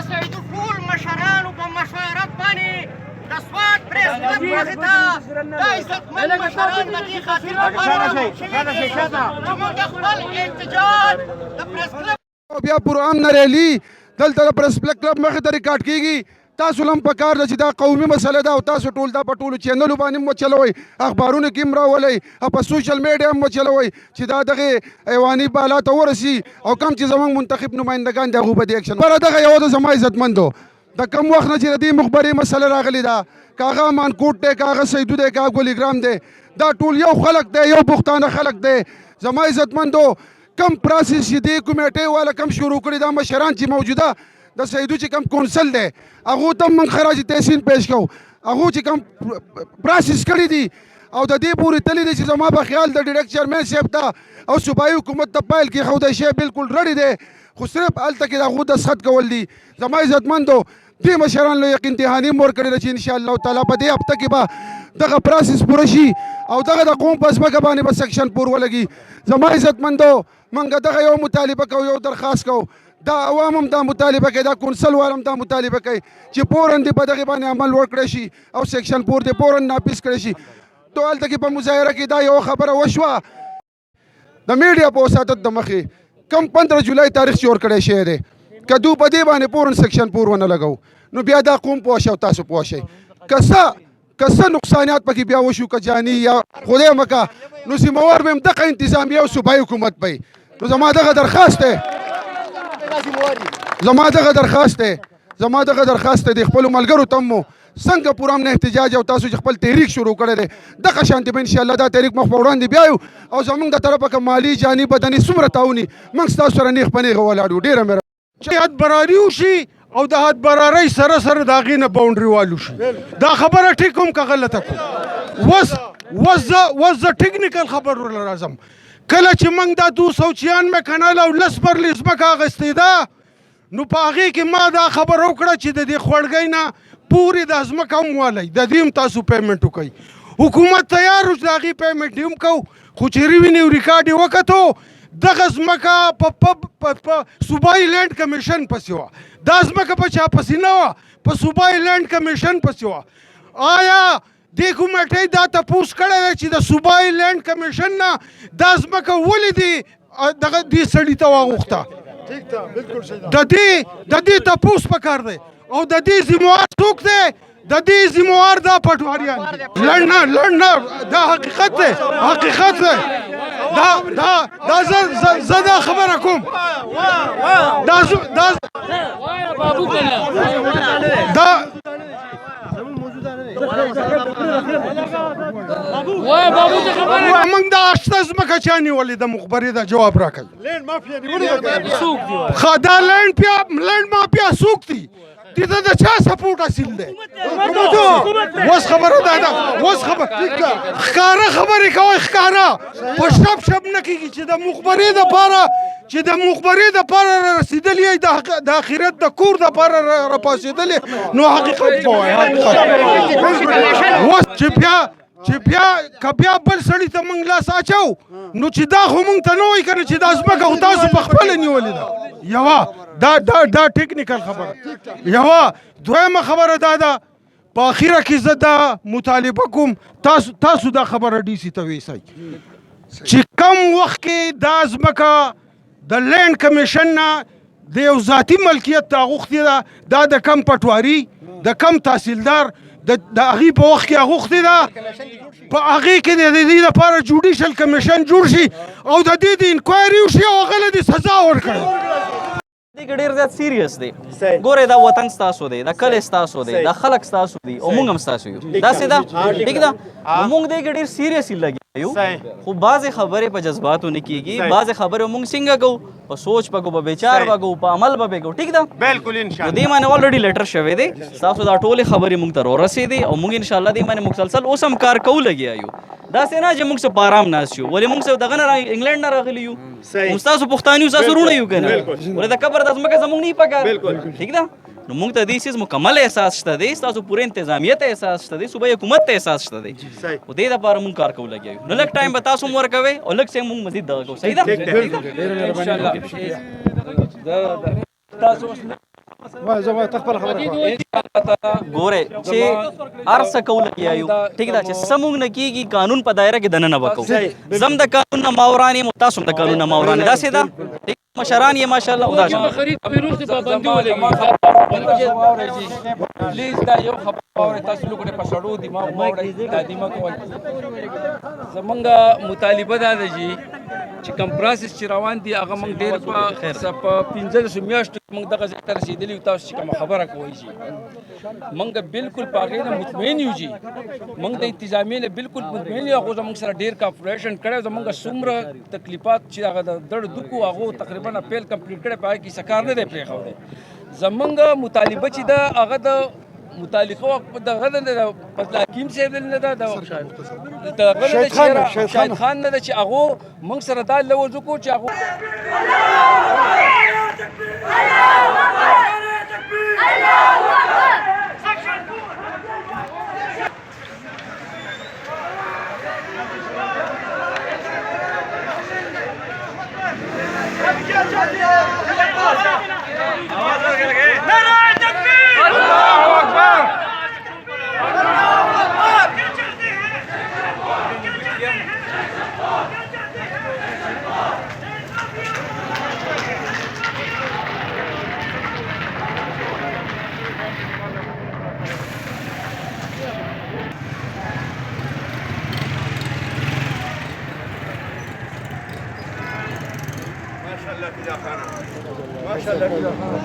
سعيد ټول مشرانو په مشورت باندې د سوات پریس کلب مخې ته دا عزتمن مشران د دې خاطر مقرر شوي دي چې موږ خپل احتجاج د پریس کلب بیا پرامن ریلي دلته د پریس کلب مخې ته ریکارډ کیږي. تاسو هم پکار ده چې دا قومي مسله ده او تاسو ټول دا په ټولو چینلو باندې هم وچلوئ، اخبارونو کې هم راولئ او په سوشل میډیا هم وچلوئ چې دا دغې ایواني بالا ته ورسي او کم چې زموږ منتخب نمایندګان دي هغوی په دې اکشن بره دغه یو د زما عزتمندو د کم وخت نه چې د دې مخبري مسله راغلې ده، که هغه مانکوټ دی، که هغه سیدو دی، که هغه ګولیګرام دی، دا ټول یو خلک دی، یو پښتانه خلک دی. زما عزتمندو کم پراسس چې دې کمیټې والا کم شروع کړي دا مشران چې موجوده د سیدو چې کم کونسل دی هغو ته هم موږ خراج تحسین پیش کوو. هغو چې کم پراسس کړي دي او د دې پورې تللی دی چې زما په خیال د ډایرکټ چیرمین صاحب ته او صوبایي حکومت ته پیل کېښودی شی بالکل رډې دی، خو صرف هلته کې د هغو دستخط کول دي. زما عزتمندو دې مشران له یقین دهاني مور کړې ده چې انشاءالله تعالی په دې هفته کې به دغه پراسس پوره شي او دغه د قوم په ځمکه باندې به سیکشن پور ولګي. زما عزتمندو موږ دغه یو مطالبه کوو، یو درخواست کوو، دا عوام هم دا مطالبه کوي، دا کونسل وال هم دا مطالبه کوي چې فوراً دې په دغې باندې عمل وکړی شي او سیکشن پور دې فوراً نافظ کړی شي. تو هلته کې په مظاهره کې دا یو خبره وشوه د میډیا په وساطت د مخې کم 15 جولای تاریخ چې ورکړی شوی دی، که دوی په دې باندې فوراً سیکشن پور ونه لګو نو بیا دا قوم پوه شي او تاسو پوه شئ. که څه نقصانات پکې بیا وشو که جاني یا خدای مکه نو ذمهوار به هم دغه انتظامیه او صوبایي حکومت به وي. نو زما دغه درخواست دی زما دغه درخواست دی خپلو ملګرو ته مو څنګه پوره امن احتجاج او تاسو چې خپل تحریک شروع کړی دی دغه شانتې به انشاءالله دا تحریک مخ په وړاندې بیایو او زموږ د طرفه که مالي جاني بدني څومره تعاوني موږ ستاسو سره نیغ په نیغه ولاړ یو. ډېره مهرباني چې حد براري وشي او د حد برارۍ سره سره د هغې نه باونډري والو شي. دا خبره ټیک کوم که غلطه کوم. وس زه ټیکنیکل خبر ورله راځم. کله چې موږ دا 296 کنال او 10 پرلې ځمکه اخیستې ده نو په هغې کې ما دا خبره وکړه چې د دې خوړګۍ نه پورې دا ځمکه هم والئ، د دې هم تاسو پیمنټ وکئ. حکومت تیار و چې د هغې پیمنټ یې هم کوو، خو چې ریونیو ریکارډ یې وکتو دغه ځمکه په صوبایي لینډ کمیشن پسې وه، دا ځمکه په چا پسې نه وه، په صوبایي لینډ کمیشن پسې وه. آیا دې کمیټۍ دا تپوس کړی دی چې د صوبایي لینډ کمیشن نه دا ځمکه ولې دې دغه دې سړي ته واغوښته؟ د دې تپوس پکار دی او د دې ذموار څوک دی؟ د دې ذموار دا پټواریان دي. لړ نه دا حقیقت دی دا زه دا خبره کوم موږ دا شته ځمکه چا نیولې ده مخبري ده جواب راکوي. دا لینډ مافیا څوک دي؟ دې ته د چا سپورټ حاصل دی؟ اوس خبره دا ده، اوس ښکاره خبرې کوئ، ښکاره په شپ نه کېږي چې د مخبرۍ دپاره را رسېدلي یئ، د آخرت د کور دپاره را پاڅېدلي نو حقیقت به وایه. اوس چې بیا که بیا بل سړي ته موږ لاس اچو نو چې دا خو موږ ته نه وایي که نه چې دا ځمکه خو تاسو په خپله نیولې ده. یوه دا ټیکنیکل خبره. یوه دویمه خبره دا ده په اخیره کې زه دا مطالبه کوم تاسو دا خبره ډي سي ته ویسئ چې کم وخت کې دا ځمکه د لینډ کمیشن نه د یو ذاتي ملکیت ته اغوښتې ده، دا د کم پټواري د کم تحصیلدار د هغې په وخت کې اغوښتې ده، په هغې کې د دې لپاره جوډیشل کمیشن جوړ شي او د دې د انکوایري وشي او هغه له دې سزا ورکړي. دې کې ډېر زیات سیریس دی ګورې دا وطن ستاسو دی دا کلی ستاسو دی دا خلک ستاسو دي او موږ هم ستاسو یو داسې ده ټیک ده نو موږ دې کې ډېر سیریسلی لګیا یو خو بعضې خبرې په جذباتو نه کېږي بعضې خبرې موږ څنګه کوو په سوچ به کوو په وچار به کوو په عمل به کوو ټیک ده بالکل انشاءالله دې باندې الریډي لیټر شوی دی ستاسو دا ټولې خبرې موږ ته راورسېدې او موږ انشاءالله دې باندې مسلسل اوس هم کار کوو لګیا یو داسې نه چې موږ څه په آرام ناست یو ولې موږ څه دغه نه انګلینډ نه راغلي یو هم ستاسو پښتانه یو ستاسو وروڼه یو که نه ولې د قبر د ځمکه زموږ نه پکار ټیک ده نو موږ ته دې څیز مکمل احساس شته دی ستاسو پوره انتظامیه ته احساس شته دی صوبایي حکومت ته احساس شته دی خو دې دپاره موږ کار کوو لګیا یو نو لږ ټایم به تاسو هم ورکوئ او لږ څه موږ مزید دغه کوو صحیح ده ګورئ چې هر څه کوو لګیا یو ټیک ده چې څه موږ نه کېږي قانون په دایره کې دننه به کوو زه هم د قانون نه ماوران یم او تاسو هم د قانون نه ماوران داسې ده مشران یې ماشاءالله او دا خرید پیروز ته پابندي ولګي پلیز دا یو خبره واورئ تاسو لوګو په سړو دماغ واورئ دا دماغ زمونږ مطالبه دا ده چې کوم پروسس چې روان دي هغه موږ ډېر په 15 میاشتو کې موږ دغه ځای ته رسېدلي یو تاسو چې کومه خبره کوئ چې موږ بالکل په هغې نه مطمئن یو چې موږ د انتظامیې نه بالکل مطمئن یو هغو زموږ سره ډېر کاپریشن کړی زموږ څومره تکلیفات چې هغه د دړ دوکو هغو تقریبا اپیل کمپلیټ کړی په هغې کې څه کار نه دی پرېښودی زموږ مطالبه چې ده هغه د متعلقه دغه د حکیم صاحب نه ده دغه شاهد خان نه ده چې هغو موږ سره دا لوز وکړو چې هغو ما شاء الله